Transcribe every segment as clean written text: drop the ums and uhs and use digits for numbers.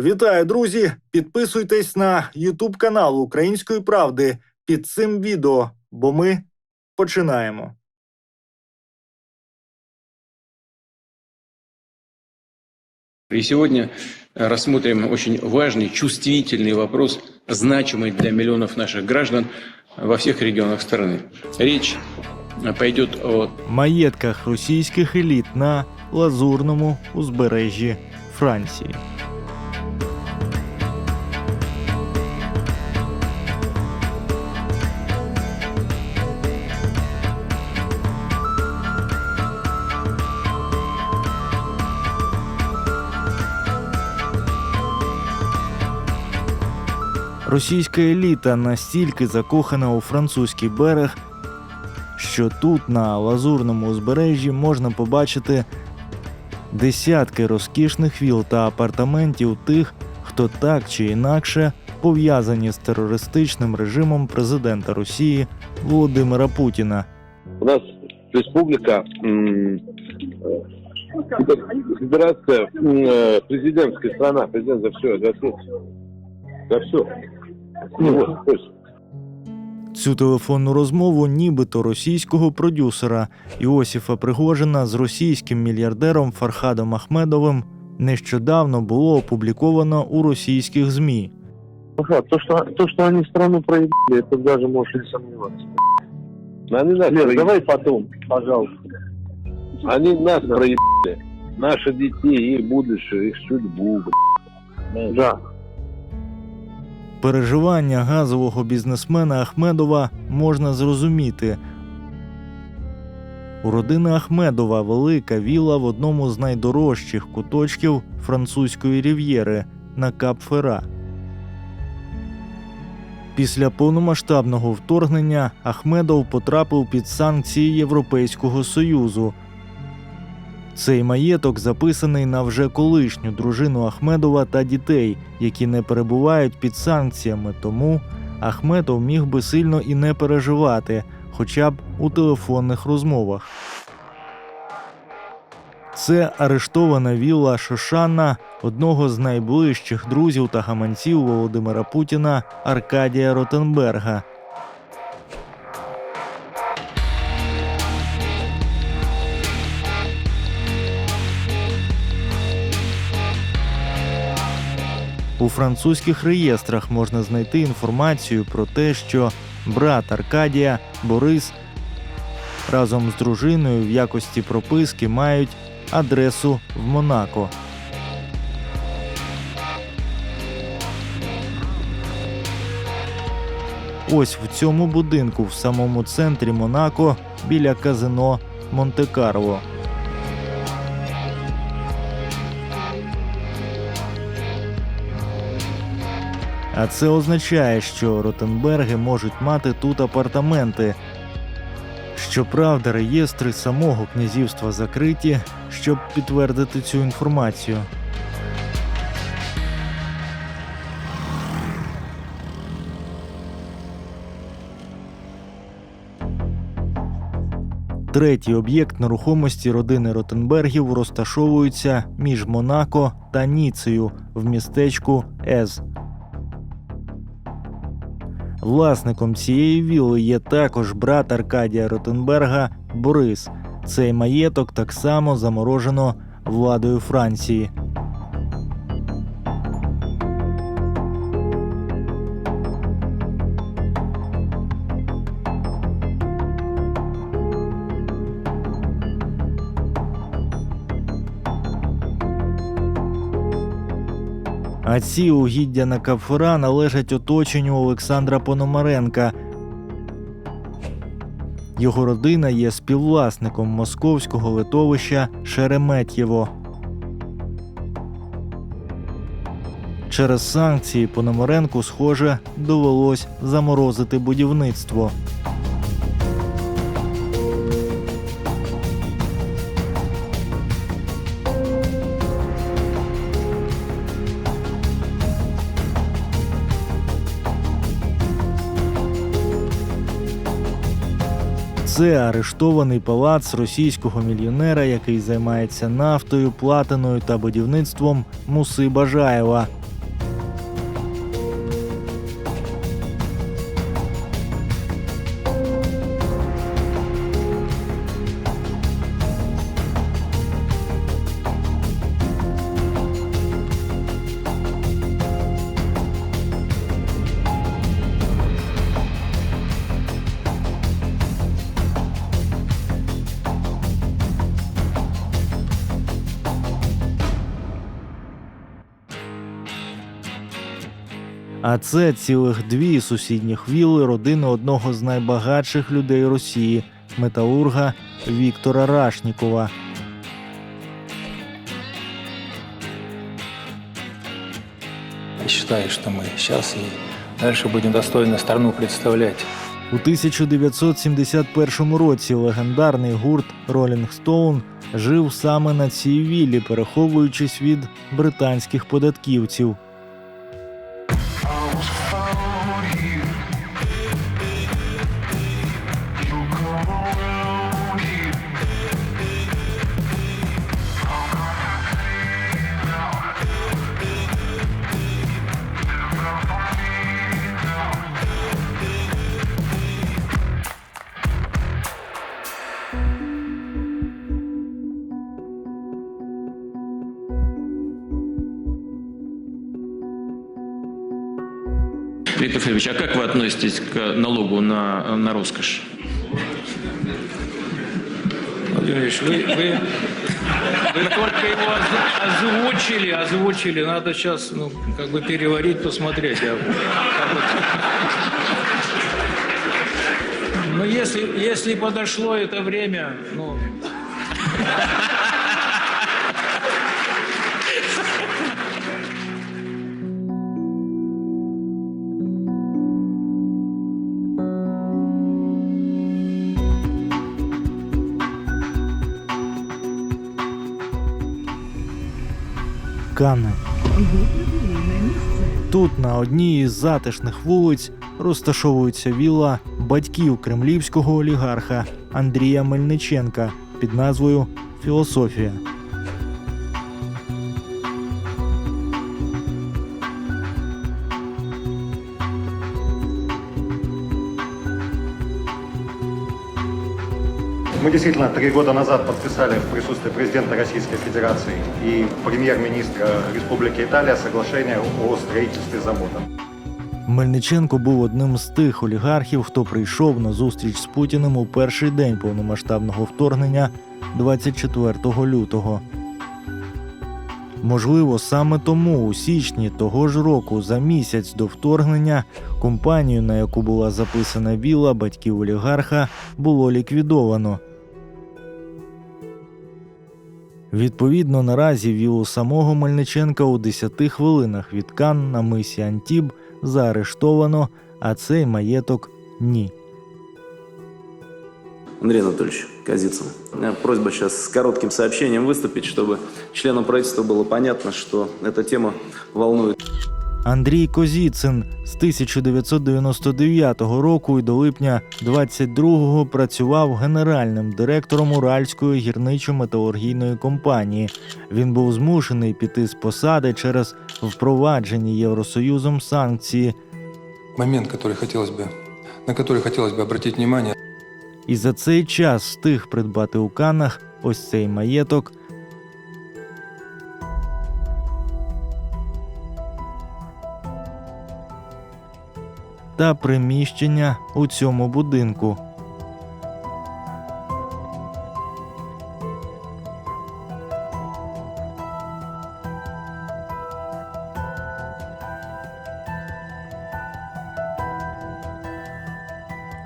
Вітаю, друзі! Підписуйтесь на YouTube канал Української правди під цим відео, бо ми починаємо. И сегодня рассмотрим очень важный, чувствительный вопрос, значимый для миллионов наших граждан во всех регионах страны. Речь пойдет о Маєтках російських еліт на Лазурному узбережжі Франції. Російська еліта настільки закохана у французький берег, що тут, на Лазурному узбережжі, можна побачити десятки розкішних віл та апартаментів тих, хто так чи інакше пов'язані з терористичним режимом президента Росії Володимира Путіна. У нас республика, федерация, президентская страна, президент за все, за все. Цю телефонну розмову нібито російського продюсера Іосифа Пригожина з російським мільярдером Фархадом Ахмедовим нещодавно було опубліковано у російських ЗМІ. То, что они страну проебали, это даже можешь не сомневаться. Лера, Давай потом, пожалуйста. Они нас проебали. Наши детей, их будущее, их судьбу. Да. Переживання газового бізнесмена Ахмедова можна зрозуміти. У родини Ахмедова велика вілла в одному з найдорожчих куточків французької рів'єри на Кап-Фера. Після повномасштабного вторгнення Ахмедов потрапив під санкції Європейського Союзу. Цей маєток записаний на вже колишню дружину Ахмедова та дітей, які не перебувають під санкціями, тому Ахмедов міг би сильно і не переживати, хоча б у телефонних розмовах. Це арештована вілла Шошана одного з найближчих друзів та гаманців Володимира Путіна Аркадія Ротенберга. У французьких реєстрах можна знайти інформацію про те, що брат Аркадія, Борис, разом з дружиною в якості прописки мають адресу в Монако. Ось в цьому будинку, в самому центрі Монако, біля казино Монте-Карло. А це означає, що Ротенберги можуть мати тут апартаменти. Щоправда, реєстри самого князівства закриті, щоб підтвердити цю інформацію. Третій об'єкт нерухомості родини Ротенбергів розташовується між Монако та Ніцею в містечку Ез. Власником цієї вілли є також брат Аркадія Ротенберга Борис. Цей маєток так само заморожено владою Франції. А ці угіддя на Кап-Фера належать оточенню Олександра Пономаренка. Його родина є співвласником московського литовища Шереметьєво. Через санкції Пономаренку, схоже, довелось заморозити будівництво. Це арештований палац російського мільйонера, який займається нафтою, платиною та будівництвом Муси Бажаєва. А це цілих 2 сусідніх вілли родини одного з найбагатших людей Росії – металурга Віктора Рашнікова. Считаю, что мы сейчас и дальше будем достойно страну представлять. У 1971 році легендарний гурт Rolling Stone жив саме на цій віллі, переховуючись від британських податківців. Виктор Федорович, а как вы относитесь к налогу на роскошь? Владимир Ильич, вы только его озвучили. Надо сейчас переварить, посмотреть. Но если подошло это время, Канни. Тут на одній із затишних вулиць розташовується вілла батьків кремлівського олігарха Андрія Мельниченка під назвою «Філософія». Мы действительно 3 года назад подписали в присутствии президента Российской Федерации и премьер-министра Республики Италия соглашение о строительстве завода. Мельниченко був одним з тих олігархів, хто прийшов на зустріч з Путіним у перший день повномасштабного вторгнення 24 лютого. Можливо, саме тому у січні того ж року, за місяць до вторгнення, компанію, на яку була записана вілла батьків олігарха, було ліквідовано. Відповідно, наразі віллу самого Мельниченка у 10 хвилинах від Кан на мисі Антіб заарештовано, а цей маєток – ні. Андрей Анатольевич Козицын, у меня просьба сейчас с коротким сообщением выступить, чтобы членам правительства было понятно, что эта тема волнует. Андрій Козицын з 1999 року і до липня 22-го працював генеральним директором Уральської гірничо-металургійної компанії. Він був змушений піти з посади через впроваджені Євросоюзом санкції. Момент, на который хотелось бы обратить внимание. І за цей час встиг придбати у Каннах ось цей маєток та приміщення у цьому будинку.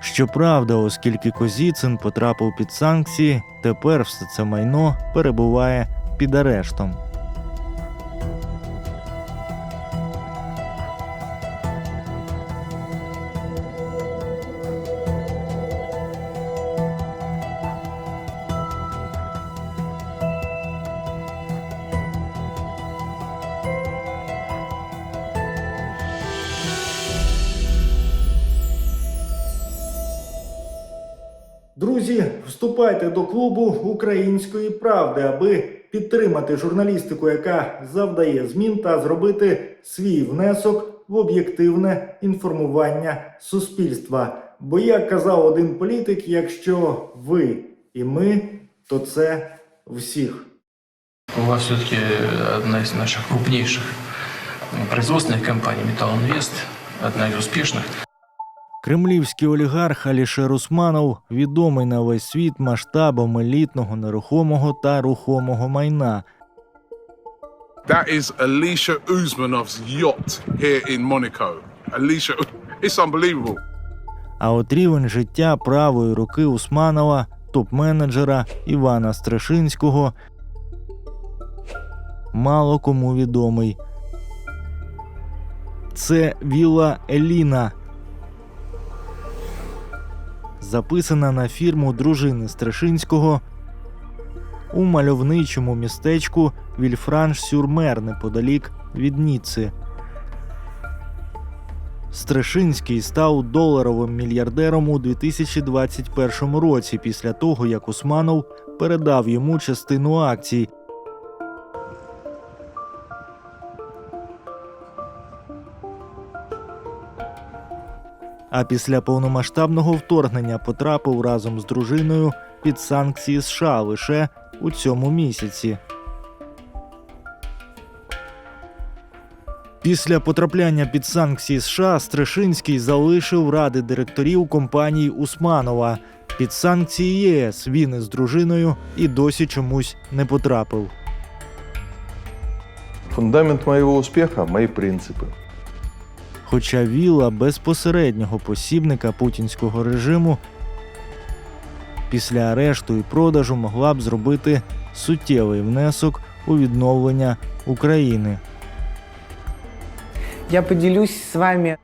Щоправда, оскільки Козицын потрапив під санкції, тепер все це майно перебуває під арештом. Друзі, вступайте до клубу Української правди, аби підтримати журналістику, яка завдає змін, та зробити свій внесок в об'єктивне інформування суспільства. Бо, як казав один політик, якщо ви і ми, то це всіх. У вас все-таки одна из наших крупнейших производственных компаний «Металлинвест», одна из успешных. Кремлівський олігарх Алішер Усманов відомий на весь світ масштабом елітного нерухомого та рухомого майна. That is Alisher Usmanov's yacht here in Monaco. Alicia, it's unbelievable. А от рівень життя правої руки Усманова, топ-менеджера Івана Стрешинського, мало кому відомий. Це вілла Еліна, записана на фірму дружини Стрешинського у мальовничому містечку Вільфранш-сюр-Мер неподалік від Ніцци. Стрешинський став доларовим мільярдером у 2021 році після того, як Усманов передав йому частину акцій. А після повномасштабного вторгнення потрапив разом з дружиною під санкції США лише у цьому місяці. Після потрапляння під санкції США Стрешинський залишив ради директорів компанії Усманова. Під санкції ЄС він із дружиною і досі чомусь не потрапив. Фундамент моего успеха – мои принципы. Хоча вілла безпосереднього посібника путінського режиму після арешту і продажу могла б зробити суттєвий внесок у відновлення України. Я поделюсь с вами.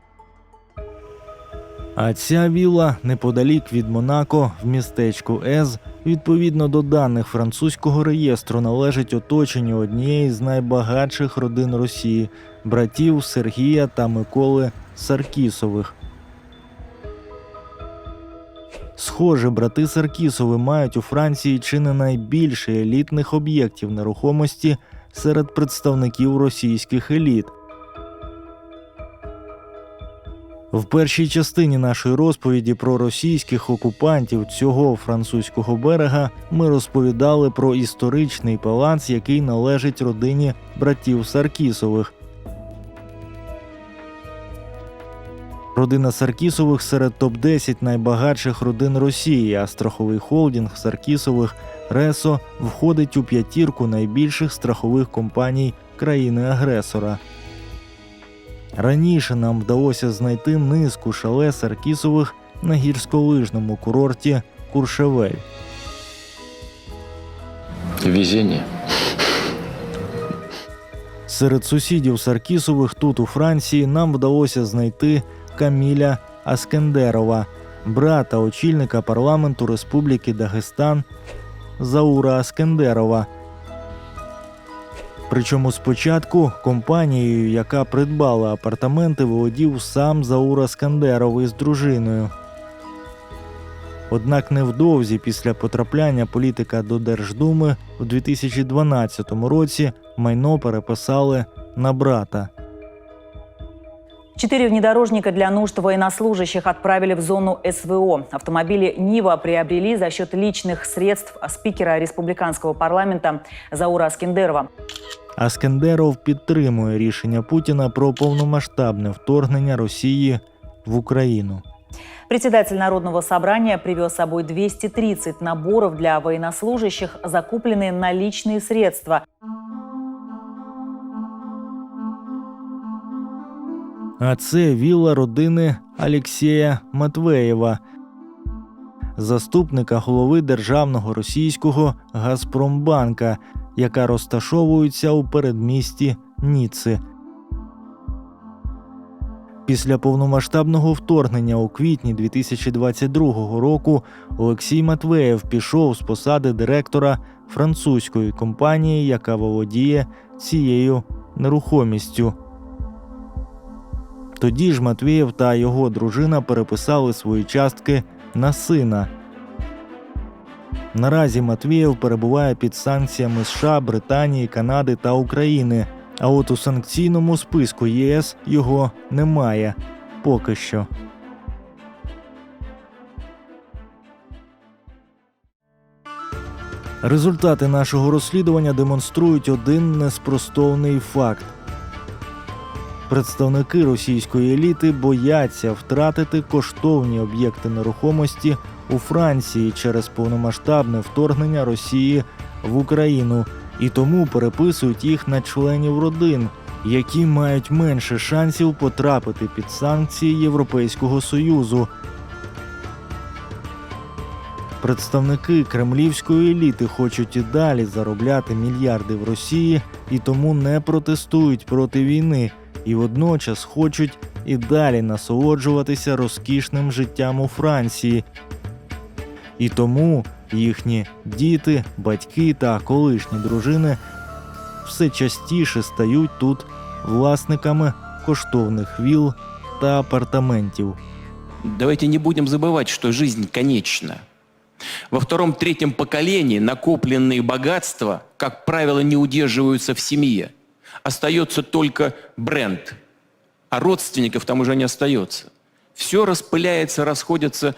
А ця вілла неподалік від Монако в містечку Ез, відповідно до даних французького реєстру, належить оточенню однієї з найбагатших родин Росії – братів Сергія та Миколи Саркісових. Схоже, брати Саркісови мають у Франції чи не найбільше елітних об'єктів нерухомості серед представників російських еліт. В першій частині нашої розповіді про російських окупантів цього французького берега ми розповідали про історичний палац, який належить родині братів Саркісових. Родина Саркісових серед топ-10 найбагатших родин Росії, а страховий холдинг Саркісових «Ресо» входить у п'ятірку найбільших страхових компаній країни-агресора. Раніше нам вдалося знайти низку шале Саркісових на гірськолижному курорті Куршевель. Везение. Серед сусідів Саркісових тут, у Франції, нам вдалося знайти Каміля Аскендерова, брата очільника парламенту Республіки Дагестан Заура Аскендерова. Причому спочатку компанією, яка придбала апартаменти, володів сам Заур Аскендеров із дружиною. Однак невдовзі після потрапляння політика до Держдуми у 2012 році майно переписали на брата. 4 внедорожника для нужд военнослужащих отправили в зону СВО. Автомобили «Нива» приобрели за счет личных средств спикера республиканского парламента Заура Аскендерова. Аскендеров підтримує рішення Путіна про повномасштабне вторгнення Росії в Україну. Председатель Народного собрания привез с собой 230 наборов для военнослужащих, закупленные на личные средства. А це вілла родини Алексея Матвеєва, заступника голови державного російського «Газпромбанка», яка розташовується у передмісті Ніцци. Після повномасштабного вторгнення у квітні 2022 року Олексій Матвеєв пішов з посади директора французької компанії, яка володіє цією нерухомістю. Тоді ж Матвеєв та його дружина переписали свої частки на сина. Наразі Матвеєв перебуває під санкціями США, Британії, Канади та України. А от у санкційному списку ЄС його немає. Поки що. Результати нашого розслідування демонструють один неспростовний факт. Представники російської еліти бояться втратити коштовні об'єкти нерухомості у Франції через повномасштабне вторгнення Росії в Україну і тому переписують їх на членів родин, які мають менше шансів потрапити під санкції Європейського Союзу. Представники кремлівської еліти хочуть і далі заробляти мільярди в Росії і тому не протестують проти війни, і водночас хочуть і далі насолоджуватися розкішним життям у Франції. І тому їхні діти, батьки та колишні дружини все частіше стають тут власниками коштовних вілл та апартаментів. Давайте не будем забывать, что жизнь конечна. Во втором-третьем поколении накопленные богатства, как правило, не удерживаются в семье. Остается только бренд, а родственников там уже не остается. Все распыляется, расходится